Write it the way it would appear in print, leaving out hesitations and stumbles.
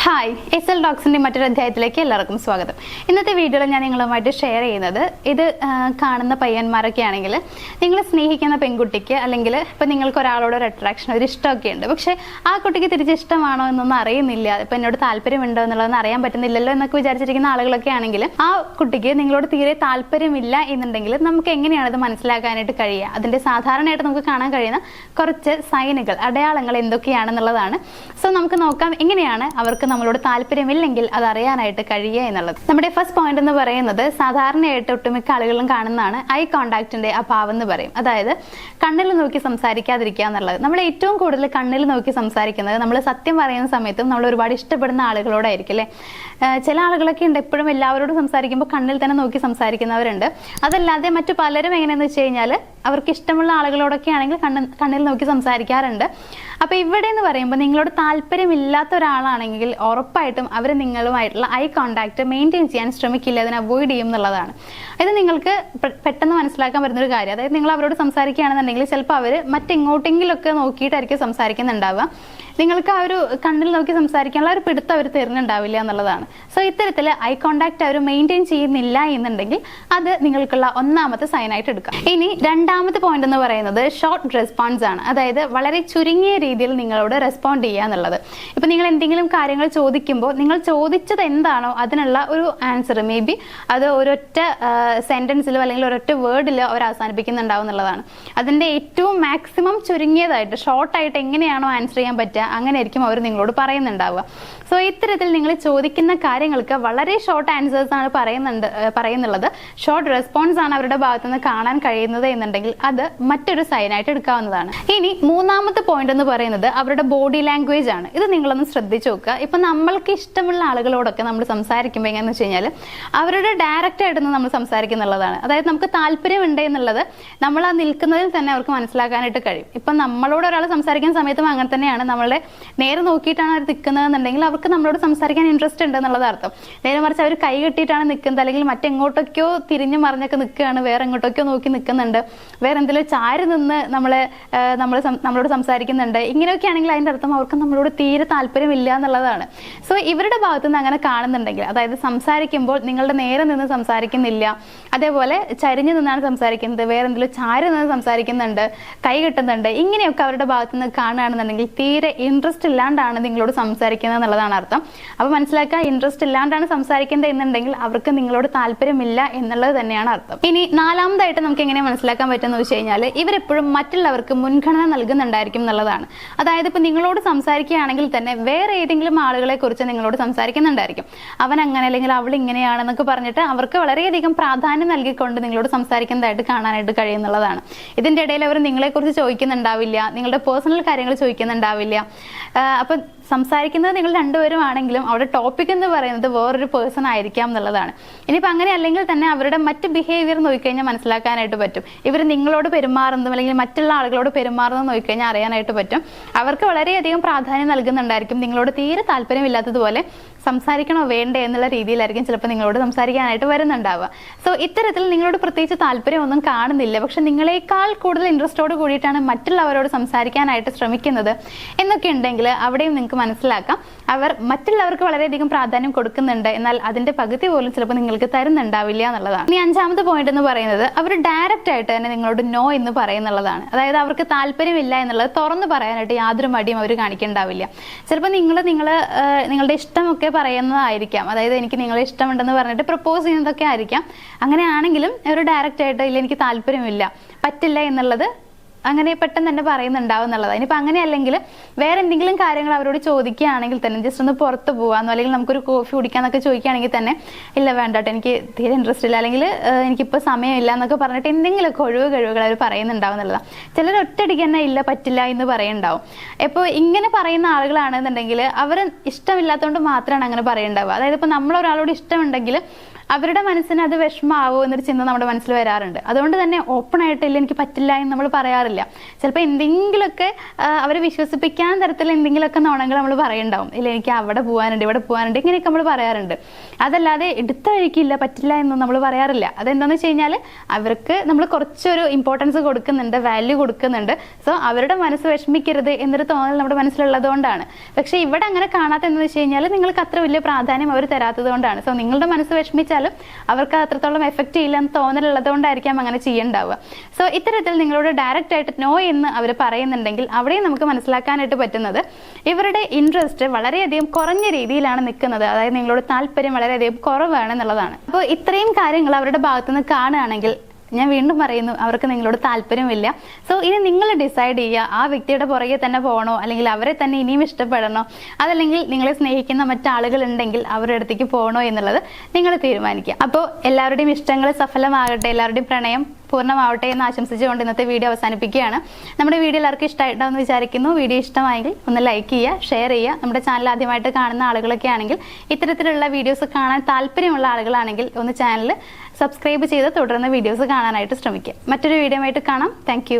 Hi S L ഡോക്സിൻ്റെ മറ്റൊരു അധ്യായത്തിലേക്ക് എല്ലാവർക്കും സ്വാഗതം. ഇന്നത്തെ വീഡിയോയിൽ ഞാൻ നിങ്ങളുമായിട്ട് ഷെയർ ചെയ്യുന്നത് ഇത് കാണുന്ന പയ്യന്മാരൊക്കെ ആണെങ്കിൽ നിങ്ങൾ സ്നേഹിക്കുന്ന പെൺകുട്ടിക്ക് അല്ലെങ്കിൽ ഇപ്പം നിങ്ങൾക്ക് ഒരാളോട് ഒരു അട്രാക്ഷൻ ഒരു ഇഷ്ടമൊക്കെ ഉണ്ട്, പക്ഷേ ആ കുട്ടിക്ക് തിരിച്ച് ഇഷ്ടമാണോ എന്നൊന്നും അറിയുന്നില്ല, ഇപ്പം എന്നോട് താല്പര്യമുണ്ടോ എന്നുള്ളതൊന്നും അറിയാൻ പറ്റുന്നില്ലല്ലോ എന്നൊക്കെ വിചാരിച്ചിരിക്കുന്ന ആളുകളൊക്കെ ആണെങ്കിൽ ആ കുട്ടിക്ക് നിങ്ങളോട് തീരെ താല്പര്യമില്ല എന്നുണ്ടെങ്കിൽ നമുക്ക് എങ്ങനെയാണ് ഇത് മനസ്സിലാക്കാനായിട്ട് കഴിയുക? അതിൻ്റെ സാധാരണയായിട്ട് നമുക്ക് കാണാൻ കഴിയുന്ന കുറച്ച് സൈനുകൾ അടയാളങ്ങൾ എന്തൊക്കെയാണെന്നുള്ളതാണ്. സോ നമുക്ക് നോക്കാം എങ്ങനെയാണ് അവർക്ക് നമ്മളോട് താല്പര്യമില്ലെങ്കിൽ അത് അറിയാനായിട്ട് കഴിയുക എന്നുള്ളത്. നമ്മുടെ ഫസ്റ്റ് പോയിന്റ് എന്ന് പറയുന്നത് സാധാരണയായിട്ട് ഒട്ടുമിക്ക ആളുകളും കാണുന്നതാണ് ഐ കോണ്ടാക്ടിന്റെ അഭാവം എന്ന് പറയും. അതായത് കണ്ണിൽ നോക്കി സംസാരിക്കാതിരിക്കുക എന്നുള്ളത്. നമ്മൾ ഏറ്റവും കൂടുതൽ കണ്ണിൽ നോക്കി സംസാരിക്കുന്നത് നമ്മൾ സത്യം പറയുന്ന സമയത്തും നമ്മൾ ഒരുപാട് ഇഷ്ടപ്പെടുന്ന ആളുകളോടായിരിക്കും അല്ലേ. ചില ആളുകളൊക്കെ ഉണ്ട് എപ്പോഴും എല്ലാവരോടും സംസാരിക്കുമ്പോൾ കണ്ണിൽ തന്നെ നോക്കി സംസാരിക്കുന്നവരുണ്ട്. അതല്ലാതെ മറ്റു പലരും എങ്ങനെയാണെന്ന് വെച്ച് കഴിഞ്ഞാൽ അവർക്ക് ഇഷ്ടമുള്ള ആളുകളോടൊക്കെ ആണെങ്കിൽ കണ്ണിൽ നോക്കി സംസാരിക്കാറുണ്ട്. അപ്പോൾ ഇവിടെ എന്ന് പറയുമ്പോൾ നിങ്ങളോട് താല്പര്യമില്ലാത്ത ഒരാളാണെങ്കിൽ ഉറപ്പായിട്ടും അവർ നിങ്ങളുമായിട്ടുള്ള ഐ കോണ്ടാക്ട് മെയിൻറ്റെയിൻ ചെയ്യാൻ ശ്രമിക്കില്ല, അതിനെ അവോയ്ഡ് ചെയ്യും എന്നുള്ളതാണ്. ഇത് നിങ്ങൾക്ക് പെട്ടെന്ന് മനസ്സിലാക്കാൻ പറ്റുന്നൊരു കാര്യം. അതായത് നിങ്ങൾ അവരോട് സംസാരിക്കുകയാണെന്നുണ്ടെങ്കിൽ ചിലപ്പോൾ അവർ മറ്റെങ്ങോട്ടെങ്കിലൊക്കെ നോക്കിയിട്ടായിരിക്കും സംസാരിക്കുന്നുണ്ടാവുക. നിങ്ങൾക്ക് ആ ഒരു കണ്ണിൽ നോക്കി സംസാരിക്കാനുള്ള ഒരു പിടുത്തം അവർ തരുന്നുണ്ടാവില്ല എന്നുള്ളതാണ്. സോ ഇത്തരത്തിൽ ഐ കോണ്ടാക്ട് അവർ മെയിൻറ്റെയിൻ ചെയ്യുന്നില്ല എന്നുണ്ടെങ്കിൽ അത് നിങ്ങൾക്കുള്ള ഒന്നാമത്തെ സൈനായിട്ട് എടുക്കാം. ഇനി രണ്ടാമത്തെ പോയിന്റ് എന്ന് പറയുന്നത് ഷോർട്ട് റെസ്പോൺസ് ആണ്. അതായത് വളരെ ചുരുങ്ങിയ രീതിയിൽ നിങ്ങളോട് റെസ്പോണ്ട് ചെയ്യുക എന്നുള്ളത്. ഇപ്പം നിങ്ങൾ എന്തെങ്കിലും കാര്യങ്ങൾ ചോദിക്കുമ്പോൾ നിങ്ങൾ ചോദിച്ചത് എന്താണോ അതിനുള്ള ഒരു ആൻസർ മേ ബി അത് ഒരൊറ്റ സെന്റൻസിലോ അല്ലെങ്കിൽ ഒരൊറ്റ വേർഡിലോ അവർ അവസാനിപ്പിക്കുന്നുണ്ടാവും എന്നുള്ളതാണ്. അതിൻ്റെ ഏറ്റവും മാക്സിമം ചുരുങ്ങിയതായിട്ട് ഷോർട്ടായിട്ട് എങ്ങനെയാണോ ആൻസർ ചെയ്യാൻ പറ്റുക അങ്ങനെ ആയിരിക്കും അവർ നിങ്ങളോട് പറയുന്നുണ്ടാവുക. സോ ഇത്തരത്തിൽ നിങ്ങൾ ചോദിക്കുന്ന കാര്യങ്ങൾക്ക് വളരെ ഷോർട്ട് ആൻസേഴ്സ് ആണ് പറയുന്നുള്ളത്, ഷോർട്ട് റെസ്പോൺസ് ആണ് അവരുടെ ഭാഗത്തു നിന്ന് കാണാൻ കഴിയുന്നത് എന്നുണ്ടെങ്കിൽ അത് മറ്റൊരു സൈനായിട്ട് എടുക്കാവുന്നതാണ്. ഇനി മൂന്നാമത്തെ പോയിന്റ് എന്ന് പറയുന്നത് അവരുടെ ബോഡി ലാംഗ്വേജ് ആണ്. ഇത് നിങ്ങളൊന്ന് ശ്രദ്ധിച്ചു നോക്കുക. ഇപ്പൊ നമ്മൾക്ക് ഇഷ്ടമുള്ള ആളുകളോടൊക്കെ നമ്മൾ സംസാരിക്കുമ്പോൾ എങ്ങനെയാണെന്ന് വെച്ച് കഴിഞ്ഞാൽ അവരുടെ ഡയറക്റ്റ് ആയിട്ട് നമ്മൾ സംസാരിക്കുന്നുള്ളതാണ്. അതായത് നമുക്ക് താല്പര്യമുണ്ട് എന്നുള്ളത് നമ്മൾ ആ നിൽക്കുന്നതിൽ തന്നെ അവർക്ക് മനസ്സിലാക്കാനായിട്ട് കഴിയും. ഇപ്പം നമ്മളോട് ഒരാൾ സംസാരിക്കുന്ന സമയത്തും അങ്ങനെ തന്നെയാണ്. നമ്മളെ നേരെ നോക്കിയിട്ടാണ് അവർ നിൽക്കുന്നതെന്നുണ്ടെങ്കിൽ അവർക്ക് നമ്മളോട് സംസാരിക്കാൻ ഇൻട്രസ്റ്റ് ഉണ്ട് എന്നുള്ളത് അർത്ഥം. നേരെ മറിച്ച് അവർ കൈ കെട്ടിയിട്ടാണ് നിൽക്കുന്നത് അല്ലെങ്കിൽ മറ്റെങ്ങോട്ടൊക്കെയോ തിരിഞ്ഞു മറിഞ്ഞൊക്കെ നിൽക്കുകയാണ്, വേറെ എങ്ങോട്ടൊക്കെയോ നോക്കി നിൽക്കുന്നുണ്ട്, വേറെ എന്തെങ്കിലും ചാരി നിന്ന് നമ്മളോട് സംസാരിക്കുന്നുണ്ട്, ഇങ്ങനെയൊക്കെ ആണെങ്കിൽ അതിൻ്റെ അർത്ഥം അവർക്ക് നമ്മളോട് തീരെ താല്പര്യമില്ല എന്നുള്ളതാണ്. സോ ഇവരുടെ ഭാഗത്തു നിന്ന് അങ്ങനെ കാണുന്നുണ്ടെങ്കിൽ, അതായത് സംസാരിക്കുമ്പോൾ നിങ്ങളുടെ നേരെ നിന്ന് സംസാരിക്കുന്നില്ല, അതേപോലെ ചരിഞ്ഞു നിന്നാണ് സംസാരിക്കുന്നത്, വേറെ എന്തെങ്കിലും ചാരി നിന്ന് സംസാരിക്കുന്നുണ്ട്, കൈ കെട്ടുന്നുണ്ട്, ഇങ്ങനെയൊക്കെ അവരുടെ ഭാഗത്തു നിന്ന് കാണുകയാണെന്നുണ്ടെങ്കിൽ തീരെ ഇൻട്രസ്റ്റ് ഇല്ലാണ്ടാണ് നിങ്ങളോട് സംസാരിക്കുന്നത് എന്നുള്ളതാണ് അർത്ഥം. അപ്പോൾ മനസ്സിലാക്കുക, ഇൻട്രസ്റ്റ് ഇല്ലാണ്ടാണ് സംസാരിക്കുന്നത് എന്നുണ്ടെങ്കിൽ അവർക്ക് നിങ്ങളോട് താല്പര്യമില്ല എന്നുള്ളത് തന്നെയാണ് അർത്ഥം. ഇനി നാലാമതായിട്ട് നമുക്ക് എങ്ങനെ മനസ്സിലാക്കാൻ പറ്റുമെന്ന് വെച്ച് കഴിഞ്ഞാൽ ഇവരെപ്പോഴും മറ്റുള്ളവർക്ക് മുൻഗണന നൽകുന്നുണ്ടായിരിക്കും എന്നുള്ളതാണ്. അതായത് ഇപ്പം നിങ്ങളോട് സംസാരിക്കുകയാണെങ്കിൽ തന്നെ വേറെ ഏതെങ്കിലും ആളുകളെ കുറിച്ച് നിങ്ങളോട് സംസാരിക്കുന്നുണ്ടായിരിക്കും. അവൻ അങ്ങനെ അല്ലെങ്കിൽ അവൾ ഇങ്ങനെയാണെന്നൊക്കെ പറഞ്ഞിട്ട് അവർക്ക് വളരെയധികം പ്രാധാന്യം നൽകിക്കൊണ്ട് നിങ്ങളോട് സംസാരിക്കുന്നതായിട്ട് കാണാനായിട്ട് കഴിയുന്നുള്ളതാണ്. ഇതിൻ്റെ ഇടയിൽ അവർ നിങ്ങളെക്കുറിച്ച് ചോദിക്കുന്നുണ്ടാവില്ല, നിങ്ങളുടെ പേഴ്സണൽ കാര്യങ്ങൾ ചോദിക്കുന്നുണ്ടാവില്ല. അപ്പം സംസാരിക്കുന്നത് നിങ്ങൾ രണ്ടുപേരും ആണെങ്കിലും അവിടെ ടോപ്പിക് എന്ന് പറയുന്നത് വേറൊരു പേഴ്സൺ ആയിരിക്കാം എന്നുള്ളതാണ്. ഇനിയിപ്പോൾ അങ്ങനെ അല്ലെങ്കിൽ തന്നെ അവരുടെ മറ്റ് ബിഹേവിയർ നോക്കിക്കഴിഞ്ഞാൽ മനസ്സിലാക്കാനായിട്ട് പറ്റും. ഇവർ നിങ്ങളോട് പെരുമാറുന്നതും അല്ലെങ്കിൽ മറ്റുള്ള ആളുകളോട് പെരുമാറുന്നതും നോക്കിക്കഴിഞ്ഞാൽ അറിയാനായിട്ട് പറ്റും. അവർക്ക് വളരെയധികം പ്രാധാന്യം നൽകുന്നുണ്ടായിരിക്കും. നിങ്ങളോട് തീരെ താല്പര്യമില്ലാത്തതുപോലെ സംസാരിക്കണോ വേണ്ടേ എന്നുള്ള രീതിയിലായിരിക്കും ചിലപ്പോൾ നിങ്ങളോട് സംസാരിക്കാനായിട്ട് വരുന്നുണ്ടാവുക. സോ ഇത്തരത്തിൽ നിങ്ങളോട് പ്രത്യേകിച്ച് താല്പര്യമൊന്നും കാണുന്നില്ല, പക്ഷെ നിങ്ങളെക്കാൾ കൂടുതൽ ഇൻട്രസ്റ്റോട് കൂടിയിട്ടാണ് മറ്റുള്ളവരോട് സംസാരിക്കാനായിട്ട് ശ്രമിക്കുന്നത് എന്നൊക്കെ ഉണ്ടെങ്കിൽ അവിടെയും നിങ്ങൾക്ക് മനസ്സിലാക്കാം അവർ മറ്റുള്ളവർക്ക് വളരെയധികം പ്രാധാന്യം കൊടുക്കുന്നുണ്ട്, എന്നാൽ അതിന്റെ പകുതി പോലും ചിലപ്പോൾ നിങ്ങൾക്ക് തരുന്നുണ്ടാവില്ല എന്നുള്ളതാണ്. ഇനി അഞ്ചാമത്തെ പോയിന്റ് എന്ന് പറയുന്നത് അവർ ഡയറക്റ്റ് ആയിട്ട് തന്നെ നിങ്ങളോട് നോ എന്ന് പറയുന്നുള്ളതാണ്. അതായത് അവർക്ക് താല്പര്യമില്ല എന്നുള്ളത് തുറന്നു പറയാനായിട്ട് യാതൊരു മടിയും അവർ കാണിക്കുന്നുണ്ടാവില്ല. ചിലപ്പോൾ നിങ്ങളുടെ ഇഷ്ടമൊക്കെ പറയുന്നതായിരിക്കാം. അതായത് എനിക്ക് നിങ്ങളെ ഇഷ്ടമുണ്ടെന്ന് പറഞ്ഞിട്ട് പ്രപ്പോസ് ചെയ്യുന്നതൊക്കെ ആയിരിക്കാം. അങ്ങനെയാണെങ്കിലും ഒരു ഡയറക്റ്റ് ആയിട്ട് ഇല്ല എനിക്ക് താല്പര്യമില്ല, പറ്റില്ല എന്നുള്ളത് അങ്ങനെ പെട്ടെന്ന് തന്നെ പറയുന്നുണ്ടാവും എന്നുള്ളതാണ്. ഇനിയിപ്പോൾ അങ്ങനെ അല്ലെങ്കിൽ വേറെ എന്തെങ്കിലും കാര്യങ്ങൾ അവരോട് ചോദിക്കുകയാണെങ്കിൽ തന്നെ ജസ്റ്റ് ഒന്ന് പുറത്ത് പോകാമെന്നോ അല്ലെങ്കിൽ നമുക്കൊരു കോഫി കുടിക്കാന്നൊക്കെ ചോദിക്കുകയാണെങ്കിൽ തന്നെ ഇല്ല വേണ്ടട്ടോ എനിക്ക് തീരെ ഇൻട്രസ്റ്റ് ഇല്ല അല്ലെങ്കിൽ എനിക്കിപ്പോൾ സമയമില്ല എന്നൊക്കെ പറഞ്ഞിട്ട് എന്തെങ്കിലുമൊക്കെ കഴിവുകൾ അവർ പറയുന്നുണ്ടാവും എന്നുള്ളതാണ്. ചിലർ ഒറ്റയടിക്ക് തന്നെ ഇല്ല പറ്റില്ല എന്ന് പറയുന്നുണ്ടാവും. ഇപ്പോൾ ഇങ്ങനെ പറയുന്ന ആളുകളാണെന്നുണ്ടെങ്കിൽ അവർ ഇഷ്ടമില്ലാത്തതുകൊണ്ട് മാത്രമാണ് അങ്ങനെ പറയുന്നുണ്ടാവുക. അതായത് ഇപ്പോൾ നമ്മളൊരാളോട് ഇഷ്ടമുണ്ടെങ്കിൽ അവരുടെ മനസ്സിന് അത് വിഷമാവോ എന്നൊരു ചിന്ത നമ്മുടെ മനസ്സിൽ വരാറുണ്ട്. അതുകൊണ്ട് തന്നെ ഓപ്പൺ ആയിട്ടില്ല എനിക്ക് പറ്റില്ല എന്ന് നമ്മൾ പറയാറില്ല. ചിലപ്പോൾ എന്തെങ്കിലുമൊക്കെ അവരെ വിശ്വസിപ്പിക്കാൻ തരത്തിൽ എന്തെങ്കിലുമൊക്കെ നുണങ്ങൾ നമ്മൾ പറയുണ്ടാവും. ഇല്ല എനിക്ക് അവിടെ പോകാനുണ്ട് ഇവിടെ പോകാനുണ്ട് ഇങ്ങനെയൊക്കെ നമ്മൾ പറയാറുണ്ട്. അതല്ലാതെ എടുത്ത വഴിക്കില്ല പറ്റില്ല എന്നൊന്നും നമ്മൾ പറയാറില്ല. അതെന്താണെന്ന് വെച്ച് കഴിഞ്ഞാൽ അവർക്ക് നമ്മൾ കുറച്ചൊരു ഇമ്പോർട്ടൻസ് കൊടുക്കുന്നുണ്ട്, വാല്യൂ കൊടുക്കുന്നുണ്ട്. സോ അവരുടെ മനസ്സ് വിഷമിക്കരുത് എന്നൊരു തോന്നൽ നമ്മുടെ മനസ്സിലുള്ളത് കൊണ്ടാണ്. പക്ഷെ ഇവിടെ അങ്ങനെ കാണാത്തെന്ന് വെച്ച് കഴിഞ്ഞാൽ നിങ്ങൾക്ക് അത്ര വലിയ പ്രാധാന്യം അവർ തരാത്തത് കൊണ്ടാണ്. സോ നിങ്ങളുടെ മനസ്സ് വിഷമിച്ചാലും അവർക്ക് അത്രത്തോളം എഫക്റ്റ് ചെയ്യില്ല എന്ന് തോന്നലുള്ളത് കൊണ്ടായിരിക്കാം അങ്ങനെ ചെയ്യണ്ടാവുക. സോ ഇത്തരത്തിൽ നിങ്ങളോട് ഡയറക്റ്റ് ആയിട്ട് നോ എന്ന് അവർ പറയുന്നുണ്ടെങ്കിൽ അവിടെയും നമുക്ക് മനസ്സിലാക്കാനായിട്ട് പറ്റുന്നത് ഇവരുടെ ഇൻട്രസ്റ്റ് വളരെയധികം കുറഞ്ഞ രീതിയിലാണ് നിൽക്കുന്നത്. അതായത് നിങ്ങളോട് താല്പര്യം വളരെയധികം കുറവാണ് എന്നുള്ളതാണ്. അപ്പോൾ ഇത്രയും കാര്യങ്ങൾ അവരുടെ ഭാഗത്തുനിന്ന് കാണുകയാണെങ്കിൽ ഞാൻ വീണ്ടും പറയുന്നു അവർക്ക് നിങ്ങളോട് താല്പര്യമില്ല. സോ ഇനി നിങ്ങൾ ഡിസൈഡ് ചെയ്യുക ആ വ്യക്തിയുടെ പുറകെ തന്നെ പോകണോ അല്ലെങ്കിൽ അവരെ തന്നെ ഇനിയും ഇഷ്ടപ്പെടണോ അതല്ലെങ്കിൽ നിങ്ങളെ സ്നേഹിക്കുന്ന മറ്റാളുകൾ ഉണ്ടെങ്കിൽ അവരുടെ അടുത്തേക്ക് പോകണോ എന്നുള്ളത് നിങ്ങൾ തീരുമാനിക്കുക. അപ്പോൾ എല്ലാവരുടെയും ഇഷ്ടങ്ങൾ സഫലമാകട്ടെ, എല്ലാവരുടെയും പ്രണയം പൂർണ്ണമാവട്ടെ എന്ന് ആശംസിച്ചുകൊണ്ട് ഇന്നത്തെ വീഡിയോ അവസാനിപ്പിക്കുകയാണ്. നമ്മുടെ വീഡിയോ എല്ലാവർക്കും ഇഷ്ടമായിട്ടാണെന്ന് വിചാരിക്കുന്നു. വീഡിയോ ഇഷ്ടമായെങ്കിൽ ഒന്ന് ലൈക്ക് ചെയ്യുക, ഷെയർ ചെയ്യുക. നമ്മുടെ ചാനൽ ആദ്യമായിട്ട് കാണുന്ന ആളുകളൊക്കെ ആണെങ്കിൽ ഇത്തരത്തിലുള്ള വീഡിയോസ് കാണാൻ താല്പര്യമുള്ള ആളുകളാണെങ്കിൽ ഒന്ന് ചാനൽ സബ്സ്ക്രൈബ് ചെയ്ത് തുടർന്ന് വീഡിയോസ് കാണാനായിട്ട് ശ്രമിക്കുക. മറ്റൊരു വീഡിയോ ആയിട്ട് കാണാം. താങ്ക്